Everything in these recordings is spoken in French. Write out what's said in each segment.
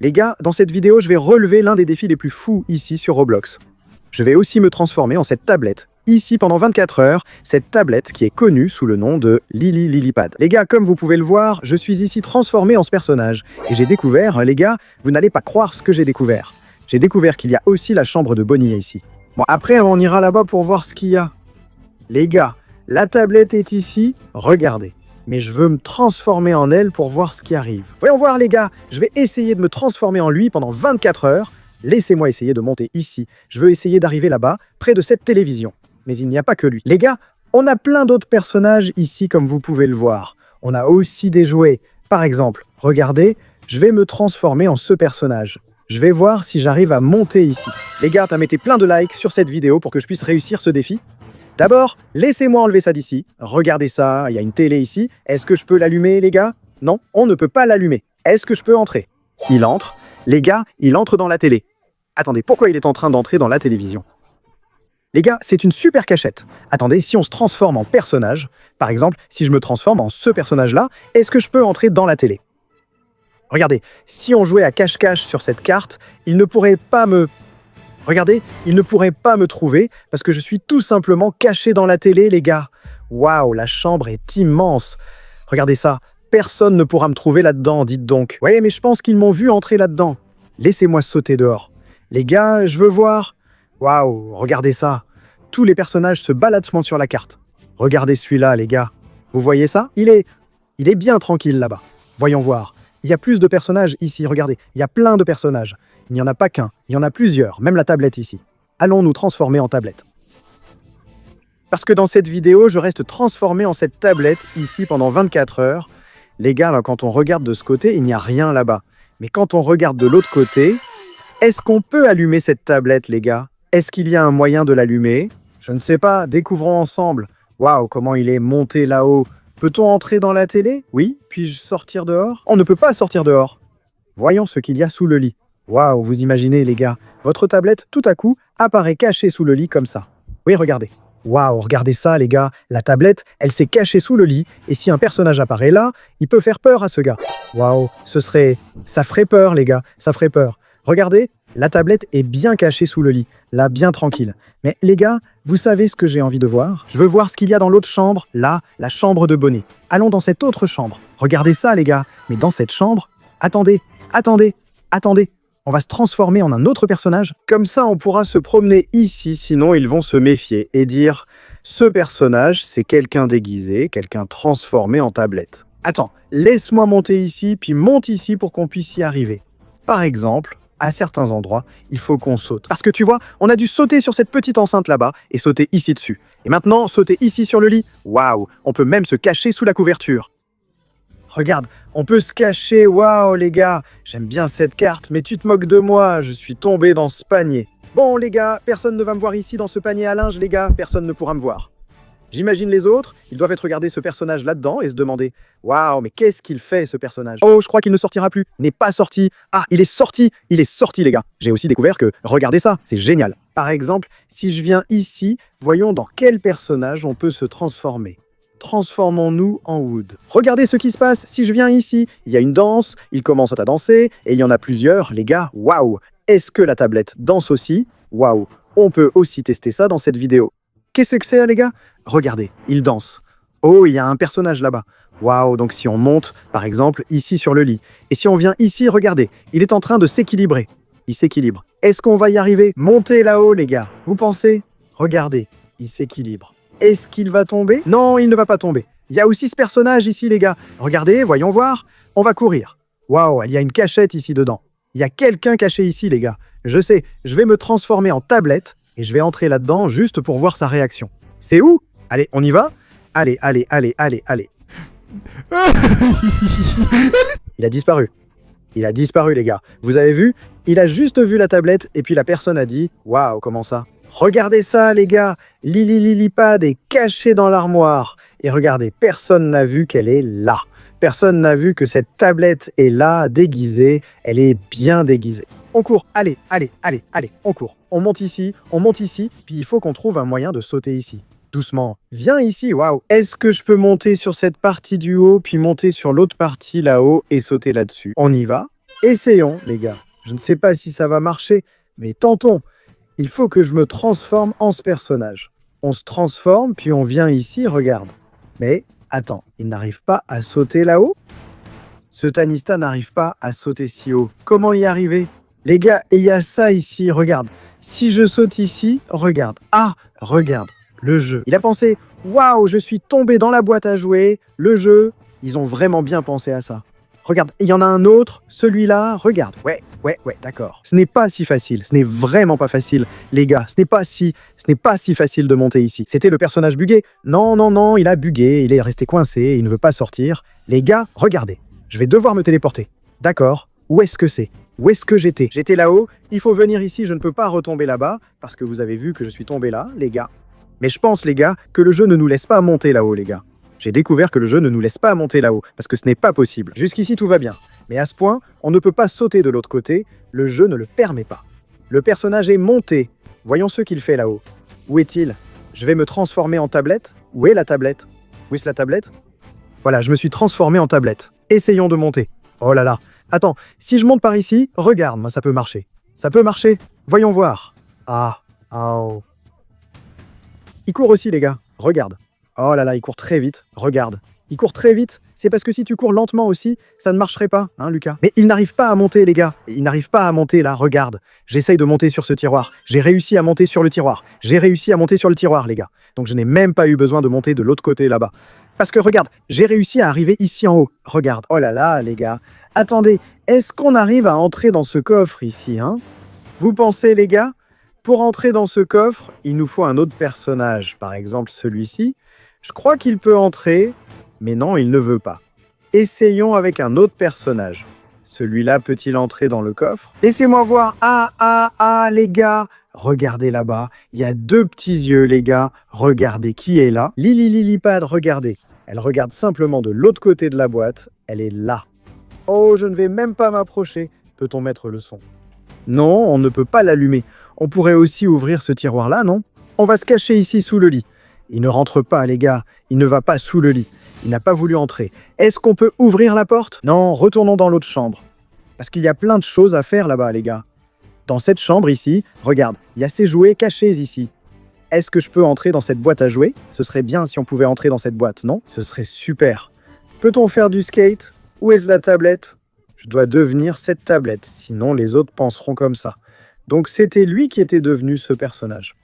Les gars, dans cette vidéo, je vais relever l'un des défis les plus fous ici sur Roblox. Je vais aussi me transformer en cette tablette, ici pendant 24 heures, cette tablette qui est connue sous le nom de Lilipad. Les gars, comme vous pouvez le voir, je suis ici transformé en ce personnage. Et j'ai découvert, les gars, vous n'allez pas croire ce que j'ai découvert. J'ai découvert qu'il y a aussi la chambre de Bonnie ici. Bon, après, on ira là-bas pour voir ce qu'il y a. Les gars, la tablette est ici, regardez. Mais je veux me transformer en elle pour voir ce qui arrive. Voyons voir, les gars, je vais essayer de me transformer en lui pendant 24 heures. Laissez-moi essayer de monter ici. Je veux essayer d'arriver là-bas, près de cette télévision. Mais il n'y a pas que lui. Les gars, on a plein d'autres personnages ici, comme vous pouvez le voir. On a aussi des jouets. Par exemple, regardez, je vais me transformer en ce personnage. Je vais voir si j'arrive à monter ici. Les gars, mettez plein de likes sur cette vidéo pour que je puisse réussir ce défi. D'abord, laissez-moi enlever ça d'ici. Regardez ça, il y a une télé ici. Est-ce que je peux l'allumer, les gars? Non, on ne peut pas l'allumer. Est-ce que je peux entrer? Il entre. Les gars, il entre dans la télé. Attendez, pourquoi il est en train d'entrer dans la télévision? Les gars, c'est une super cachette. Attendez, si on se transforme en personnage, par exemple, si je me transforme en ce personnage-là, est-ce que je peux entrer dans la télé? Regardez, si on jouait à cache-cache sur cette carte, il ne pourrait pas me... Regardez, il ne pourrait pas me trouver parce que je suis tout simplement caché dans la télé, les gars. Waouh, la chambre est immense. Regardez ça, personne ne pourra me trouver là-dedans, dites donc. Ouais, mais je pense qu'ils m'ont vu entrer là-dedans. Laissez-moi sauter dehors. Les gars, je veux voir... Waouh, regardez ça. Tous les personnages se baladent sur la carte. Regardez celui-là, les gars. Vous voyez ça? Il est bien tranquille là-bas. Voyons voir. Il y a plus de personnages ici, regardez. Il y a plein de personnages. Il n'y en a pas qu'un, il y en a plusieurs, même la tablette ici. Allons nous transformer en tablette. Parce que dans cette vidéo, je reste transformé en cette tablette ici pendant 24 heures. Les gars, là, quand on regarde de ce côté, il n'y a rien là-bas. Mais quand on regarde de l'autre côté, est-ce qu'on peut allumer cette tablette, les gars? Est-ce qu'il y a un moyen de l'allumer? Je ne sais pas, découvrons ensemble. Waouh, comment il est monté là-haut. Peut-on entrer dans la télé? Oui. Puis-je sortir dehors? On ne peut pas sortir dehors. Voyons ce qu'il y a sous le lit. Waouh, vous imaginez, les gars, votre tablette, tout à coup, apparaît cachée sous le lit comme ça. Oui, regardez. Waouh, regardez ça, les gars. La tablette, elle s'est cachée sous le lit, et si un personnage apparaît là, il peut faire peur à ce gars. Waouh, ça ferait peur, les gars, ça ferait peur. Regardez, la tablette est bien cachée sous le lit, là, bien tranquille. Mais les gars, vous savez ce que j'ai envie de voir? Je veux voir ce qu'il y a dans l'autre chambre, là, la chambre de Bonnie. Allons dans cette autre chambre. Regardez ça, les gars. Mais dans cette chambre... Attendez. On va se transformer en un autre personnage. Comme ça, on pourra se promener ici, sinon ils vont se méfier et dire « Ce personnage, c'est quelqu'un déguisé, quelqu'un transformé en tablette. » Attends, laisse-moi monter ici, puis monte ici pour qu'on puisse y arriver. Par exemple, à certains endroits, il faut qu'on saute. Parce que tu vois, on a dû sauter sur cette petite enceinte là-bas et sauter ici dessus. Et maintenant, sauter ici sur le lit. Waouh, on peut même se cacher sous la couverture. Regarde, on peut se cacher, waouh les gars, j'aime bien cette carte, mais tu te moques de moi, je suis tombé dans ce panier. Bon les gars, personne ne va me voir ici dans ce panier à linge les gars, personne ne pourra me voir. J'imagine les autres, ils doivent être regarder ce personnage là-dedans et se demander « Waouh, mais qu'est-ce qu'il fait ce personnage ?» Oh, je crois qu'il ne sortira plus, il n'est pas sorti. Ah, il est sorti les gars. J'ai aussi découvert que, regardez ça, c'est génial. Par exemple, si je viens ici, voyons dans quel personnage on peut se transformer. Transformons-nous en Wood. Regardez ce qui se passe si je viens ici. Il y a une danse, il commence à danser, et il y en a plusieurs, les gars, waouh! Est-ce que la tablette danse aussi? Waouh! On peut aussi tester ça dans cette vidéo. Qu'est-ce que c'est, les gars? Regardez, il danse. Oh, il y a un personnage là-bas. Waouh! Donc si on monte, par exemple, ici sur le lit, et si on vient ici, regardez, il est en train de s'équilibrer. Il s'équilibre. Est-ce qu'on va y arriver? Montez là-haut, les gars. Vous pensez? Regardez, il s'équilibre. Est-ce qu'il va tomber? Non, il ne va pas tomber. Il y a aussi ce personnage ici, les gars. Regardez, voyons voir. On va courir. Waouh, il y a une cachette ici dedans. Il y a quelqu'un caché ici, les gars. Je sais, je vais me transformer en tablette et je vais entrer là-dedans juste pour voir sa réaction. C'est où? Allez, on y va? Allez. Il a disparu. Il a disparu, les gars. Vous avez vu? Il a juste vu la tablette et puis la personne a dit « Waouh, comment ça ?» Regardez ça, les gars, Lilipad est cachée dans l'armoire. Et regardez, personne n'a vu qu'elle est là. Personne n'a vu que cette tablette est là, déguisée. Elle est bien déguisée. On court, allez, on court. On monte ici, puis il faut qu'on trouve un moyen de sauter ici. Doucement. Viens ici, waouh. Est-ce que je peux monter sur cette partie du haut, puis monter sur l'autre partie là-haut et sauter là-dessus? On y va? Essayons, les gars. Je ne sais pas si ça va marcher, mais tentons. Il faut que je me transforme en ce personnage. On se transforme, puis on vient ici, regarde. Mais, attends, il n'arrive pas à sauter là-haut? Ce Tanista n'arrive pas à sauter si haut. Comment y arriver? Les gars, il y a ça ici, regarde. Si je saute ici, regarde. Ah, regarde, le jeu. Il a pensé, waouh, je suis tombé dans la boîte à jouer, le jeu. Ils ont vraiment bien pensé à ça. Regarde, il y en a un autre, celui-là, regarde. Ouais, d'accord. Ce n'est pas si facile, ce n'est vraiment pas facile, les gars. Ce n'est pas si facile de monter ici. C'était le personnage bugué. Non, il a bugué, il est resté coincé, il ne veut pas sortir. Les gars, regardez, je vais devoir me téléporter. D'accord, où est-ce que c'est? Où est-ce que j'étais? J'étais là-haut, il faut venir ici, je ne peux pas retomber là-bas, parce que vous avez vu que je suis tombé là, les gars. Mais je pense, les gars, que le jeu ne nous laisse pas monter là-haut, les gars. J'ai découvert que le jeu ne nous laisse pas monter là-haut, parce que ce n'est pas possible. Jusqu'ici, tout va bien. Mais à ce point, on ne peut pas sauter de l'autre côté, le jeu ne le permet pas. Le personnage est monté. Voyons ce qu'il fait là-haut. Où est-il? Je vais me transformer en tablette. Où est la tablette? Où est-ce la tablette? Voilà, je me suis transformé en tablette. Essayons de monter. Oh là là. Attends, si je monte par ici, regarde, moi ça peut marcher. Ça peut marcher. Voyons voir. Ah, oh. Il court aussi, les gars. Regarde. Oh là là, il court très vite. Regarde. Il court très vite. C'est parce que si tu cours lentement aussi, ça ne marcherait pas, hein, Lucas? Mais il n'arrive pas à monter, les gars. Il n'arrive pas à monter, là. Regarde. J'essaye de monter sur ce tiroir. J'ai réussi à monter sur le tiroir. J'ai réussi à monter sur le tiroir, les gars. Donc je n'ai même pas eu besoin de monter de l'autre côté, là-bas. Parce que regarde, j'ai réussi à arriver ici en haut. Regarde. Oh là là, les gars. Attendez, est-ce qu'on arrive à entrer dans ce coffre ici, hein? Vous pensez, les gars? Pour entrer dans ce coffre, il nous faut un autre personnage. Par exemple, celui-ci. Je crois qu'il peut entrer, mais non, il ne veut pas. Essayons avec un autre personnage. Celui-là peut-il entrer dans le coffre? Laissez-moi voir. Ah, les gars. Regardez là-bas. Il y a deux petits yeux, les gars. Regardez qui est là. Lili Lilipad, regardez. Elle regarde simplement de l'autre côté de la boîte. Elle est là. Oh, je ne vais même pas m'approcher. Peut-on mettre le son? Non, on ne peut pas l'allumer. On pourrait aussi ouvrir ce tiroir-là, non? On va se cacher ici sous le lit. Il ne rentre pas, les gars. Il ne va pas sous le lit. Il n'a pas voulu entrer. Est-ce qu'on peut ouvrir la porte? Non, retournons dans l'autre chambre. Parce qu'il y a plein de choses à faire là-bas, les gars. Dans cette chambre ici, regarde, il y a ces jouets cachés ici. Est-ce que je peux entrer dans cette boîte à jouets? Ce serait bien si on pouvait entrer dans cette boîte, non? Ce serait super. Peut-on faire du skate? Où est-ce la tablette? Je dois devenir cette tablette, sinon les autres penseront comme ça. Donc c'était lui qui était devenu ce personnage.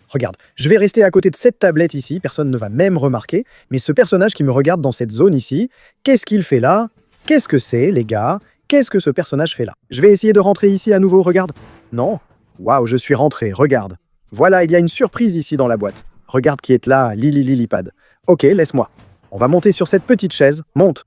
Regarde, je vais rester à côté de cette tablette ici, personne ne va même remarquer, mais ce personnage qui me regarde dans cette zone ici, qu'est-ce qu'il fait là? Qu'est-ce que c'est, les gars? Qu'est-ce que ce personnage fait là? Je vais essayer de rentrer ici à nouveau, regarde. Non? Waouh, je suis rentré, regarde. Voilà, il y a une surprise ici dans la boîte. Regarde qui est là, Lili Lilipad. Ok, laisse-moi. On va monter sur cette petite chaise. Monte!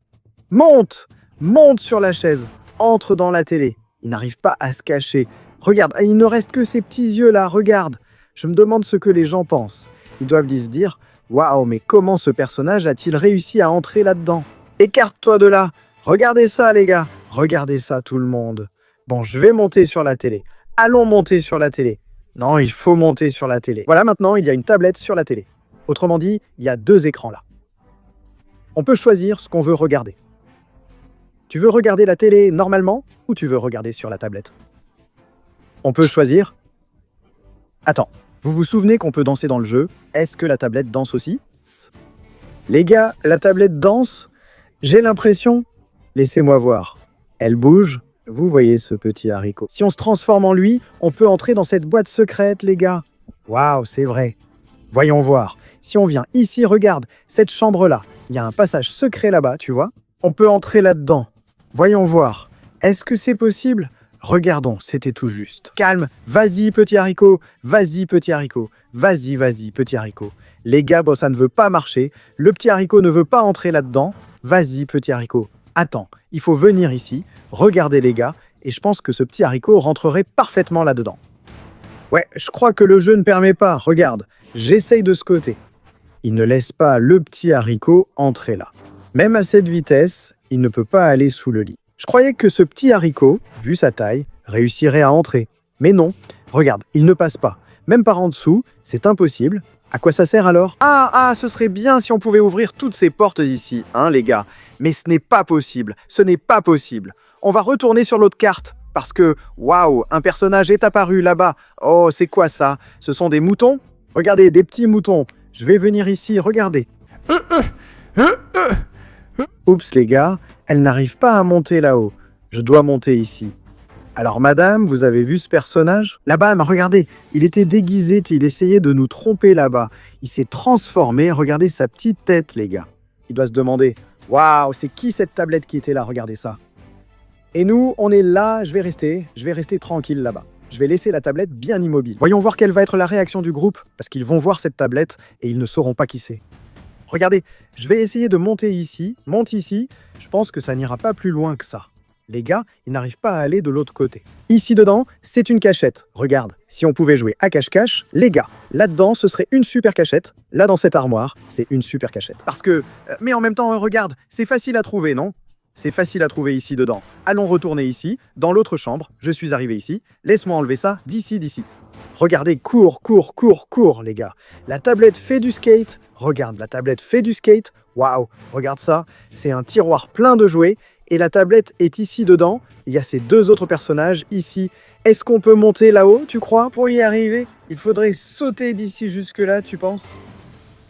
Monte! Monte sur la chaise. Entre dans la télé. Il n'arrive pas à se cacher. Regarde, il ne reste que ces petits yeux là, regarde. Je me demande ce que les gens pensent. Ils doivent se dire « Waouh, mais comment ce personnage a-t-il réussi à entrer là-dedans ?» Écarte-toi de là. Regardez ça, les gars. Regardez ça, tout le monde. Bon, je vais monter sur la télé. Allons monter sur la télé. Non, il faut monter sur la télé. Voilà, maintenant, il y a une tablette sur la télé. Autrement dit, il y a deux écrans là. On peut choisir ce qu'on veut regarder. Tu veux regarder la télé normalement ou tu veux regarder sur la tablette? On peut choisir. Attends, vous vous souvenez qu'on peut danser dans le jeu? Est-ce que la tablette danse aussi? Les gars, la tablette danse? J'ai l'impression... Laissez-moi voir. Elle bouge. Vous voyez ce petit haricot. Si on se transforme en lui, on peut entrer dans cette boîte secrète, les gars. Waouh, c'est vrai. Voyons voir. Si on vient ici, regarde, cette chambre-là. Il y a un passage secret là-bas, tu vois? On peut entrer là-dedans. Voyons voir. Est-ce que c'est possible? Regardons, c'était tout juste. Calme, vas-y petit haricot, vas-y petit haricot, vas-y petit haricot. Les gars, bon, ça ne veut pas marcher, le petit haricot ne veut pas entrer là-dedans. Vas-y petit haricot, attends, il faut venir ici, regardez les gars, et je pense que ce petit haricot rentrerait parfaitement là-dedans. Ouais, je crois que le jeu ne permet pas, regarde, j'essaye de ce côté. Il ne laisse pas le petit haricot entrer là. Même à cette vitesse, il ne peut pas aller sous le lit. Je croyais que ce petit haricot, vu sa taille, réussirait à entrer. Mais non, regarde, il ne passe pas. Même par en dessous, c'est impossible. À quoi ça sert alors? Ce serait bien si on pouvait ouvrir toutes ces portes ici, hein les gars. Mais ce n'est pas possible, ce n'est pas possible. on va retourner sur l'autre carte. Parce que, waouh, un personnage est apparu là-bas. Oh, c'est quoi ça? Ce sont des moutons? Regardez, des petits moutons. Je vais venir ici, regardez. Oups, les gars, elle n'arrive pas à monter là-haut. Je dois monter ici. Alors, madame, vous avez vu ce personnage? Là-bas, regardez, il était déguisé, il essayait de nous tromper là-bas. Il s'est transformé, regardez sa petite tête, les gars. Il doit se demander, waouh, c'est qui cette tablette qui était là? Regardez ça. Et nous, on est là, je vais rester tranquille là-bas. Je vais laisser la tablette bien immobile. Voyons voir quelle va être la réaction du groupe, parce qu'ils vont voir cette tablette et ils ne sauront pas qui c'est. Regardez, je vais essayer de monter ici, monte ici, je pense que ça n'ira pas plus loin que ça. Les gars, ils n'arrivent pas à aller de l'autre côté. Ici dedans, c'est une cachette. Regarde, si on pouvait jouer à cache-cache, les gars, là-dedans, ce serait une super cachette. Là, dans cette armoire, c'est une super cachette. Parce que, mais en même temps, regarde, c'est facile à trouver, non? C'est facile à trouver ici dedans. Allons retourner ici, dans l'autre chambre. Je suis arrivé ici. Laisse-moi enlever ça d'ici. Regardez, cours, les gars. La tablette fait du skate. Regarde, la tablette fait du skate. Waouh, regarde ça. C'est un tiroir plein de jouets. Et la tablette est ici dedans. Il y a ces deux autres personnages ici. Est-ce qu'on peut monter là-haut, tu crois? Pour y arriver, il faudrait sauter d'ici jusque-là, tu penses?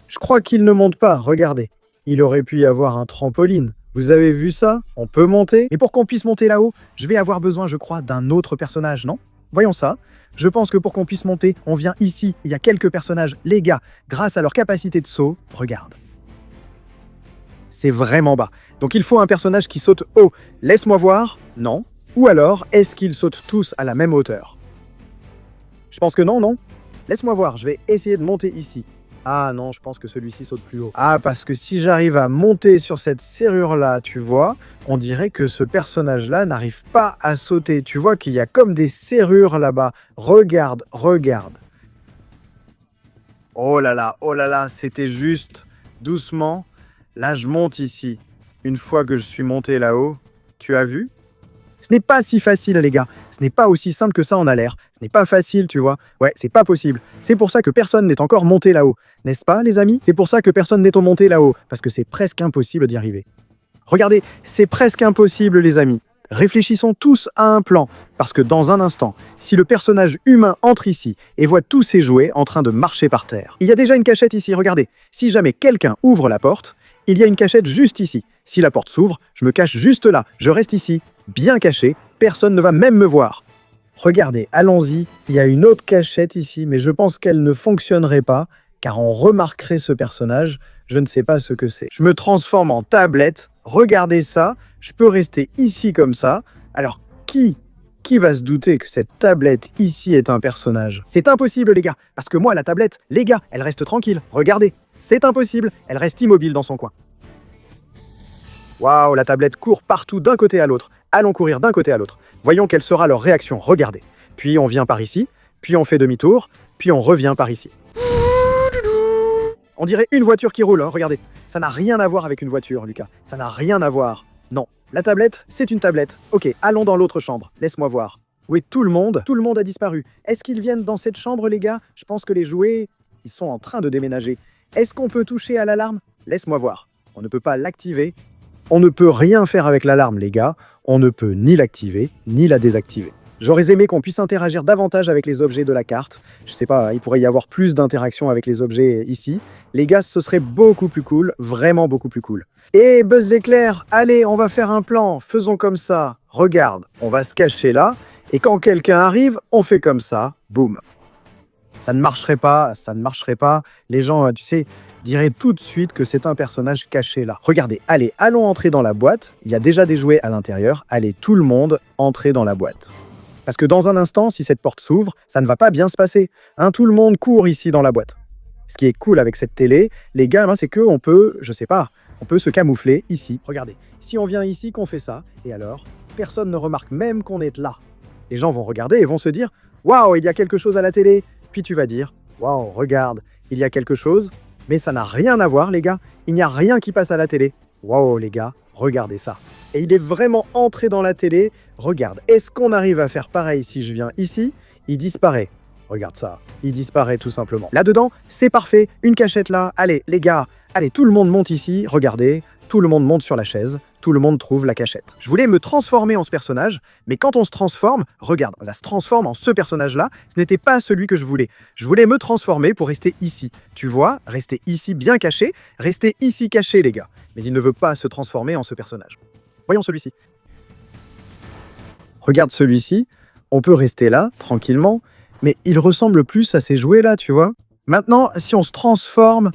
Je crois qu'il ne monte pas, regardez. Il aurait pu y avoir un trampoline. Vous avez vu ça? On peut monter. Et pour qu'on puisse monter là-haut, je vais avoir besoin, je crois, d'un autre personnage, non? Voyons ça. Je pense que pour qu'on puisse monter, on vient ici. Il y a quelques personnages. Les gars, grâce à leur capacité de saut, regarde. C'est vraiment bas. Donc il faut un personnage qui saute haut. Laisse-moi voir. Non. Ou alors, est-ce qu'ils sautent tous à la même hauteur? Je pense que non. Laisse-moi voir. Je vais essayer de monter ici. Ah non, je pense que celui-ci saute plus haut. Ah, parce que si j'arrive à monter sur cette serrure-là, tu vois, on dirait que ce personnage-là n'arrive pas à sauter. Tu vois qu'il y a comme des serrures là-bas. Regarde. Oh là là, c'était juste. Doucement. Là, je monte ici. Une fois que je suis monté là-haut, tu as vu? Ce n'est pas si facile, les gars. Ce n'est pas aussi simple que ça en a l'air. Ce n'est pas facile, tu vois. Ouais, c'est pas possible. C'est pour ça que personne n'est encore monté là-haut. N'est-ce pas, les amis? C'est pour ça que personne n'est monté là-haut. Parce que c'est presque impossible d'y arriver. Regardez, c'est presque impossible, les amis. Réfléchissons tous à un plan. Parce que dans un instant, si le personnage humain entre ici et voit tous ses jouets en train de marcher par terre, il y a déjà une cachette ici, regardez. Si jamais quelqu'un ouvre la porte, il y a une cachette juste ici. Si la porte s'ouvre, je me cache juste là. Je reste ici, bien caché. Personne ne va même me voir. Regardez, allons-y. Il y a une autre cachette ici, mais je pense qu'elle ne fonctionnerait pas, car on remarquerait ce personnage. Je ne sais pas ce que c'est. Je me transforme en tablette. Regardez ça. Je peux rester ici comme ça. Alors, qui va se douter que cette tablette ici est un personnage? C'est impossible, les gars. Parce que moi, la tablette, les gars, elle reste tranquille. Regardez. C'est impossible, elle reste immobile dans son coin. Waouh, la tablette court partout d'un côté à l'autre. Allons courir d'un côté à l'autre. Voyons quelle sera leur réaction, regardez. Puis on vient par ici, puis on fait demi-tour, puis on revient par ici. On dirait une voiture qui roule, hein, regardez. Ça n'a rien à voir avec une voiture, Lucas. Ça n'a rien à voir. Non, la tablette, c'est une tablette. Ok, allons dans l'autre chambre, laisse-moi voir. Où est tout le monde? Tout le monde a disparu. Est-ce qu'ils viennent dans cette chambre, les gars? Je pense que les jouets, ils sont en train de déménager. Est-ce qu'on peut toucher à l'alarme? Laisse-moi voir. On ne peut pas l'activer. On ne peut rien faire avec l'alarme, les gars. On ne peut ni l'activer, ni la désactiver. J'aurais aimé qu'on puisse interagir davantage avec les objets de la carte. Je sais pas, il pourrait y avoir plus d'interaction avec les objets ici. Les gars, ce serait beaucoup plus cool, vraiment beaucoup plus cool. Et Buzz l'éclair, allez, on va faire un plan. Faisons comme ça. Regarde, on va se cacher là. Et quand quelqu'un arrive, on fait comme ça. Boum. Ça ne marcherait pas. Les gens, tu sais, diraient tout de suite que c'est un personnage caché là. Regardez, allez, allons entrer dans la boîte. Il y a déjà des jouets à l'intérieur. Allez, tout le monde, entrez dans la boîte. Parce que dans un instant, si cette porte s'ouvre, ça ne va pas bien se passer. Hein, tout le monde court ici dans la boîte. Ce qui est cool avec cette télé, les gars, c'est qu'on peut, je sais pas, on peut se camoufler ici. Regardez, si on vient ici, qu'on fait ça, et alors, personne ne remarque même qu'on est là. Les gens vont regarder et vont se dire « Waouh, il y a quelque chose à la télé !» Puis tu vas dire « Waouh, regarde, il y a quelque chose, mais ça n'a rien à voir, les gars. Il n'y a rien qui passe à la télé. Waouh, les gars, regardez ça. » Et il est vraiment entré dans la télé. Regarde, est-ce qu'on arrive à faire pareil si je viens ici? Il disparaît. Regarde ça, il disparaît tout simplement. Là-dedans, c'est parfait, une cachette là. Allez, les gars, allez, tout le monde monte ici. Regardez, tout le monde monte sur la chaise, tout le monde trouve la cachette. Je voulais me transformer en ce personnage, mais quand on se transforme, regarde, ça se transforme en ce personnage-là, ce n'était pas celui que je voulais. Je voulais me transformer pour rester ici. Tu vois, rester ici bien caché, rester ici caché les gars. Mais il ne veut pas se transformer en ce personnage. Voyons celui-ci. Regarde celui-ci, on peut rester là, tranquillement, mais il ressemble plus à ces jouets-là, tu vois. Maintenant, si on se transforme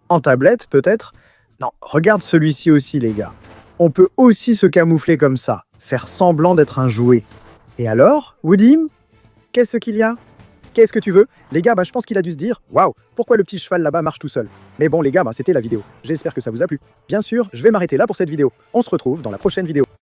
en tablette, peut-être. Non, regarde celui-ci aussi, les gars. On peut aussi se camoufler comme ça, faire semblant d'être un jouet. Et alors, Woodim, qu'est-ce qu'il y a? Qu'est-ce que tu veux? Les gars, je pense qu'il a dû se dire « Waouh, pourquoi le petit cheval là-bas marche tout seul ?» Mais bon, les gars, c'était la vidéo. J'espère que ça vous a plu. Bien sûr, je vais m'arrêter là pour cette vidéo. On se retrouve dans la prochaine vidéo.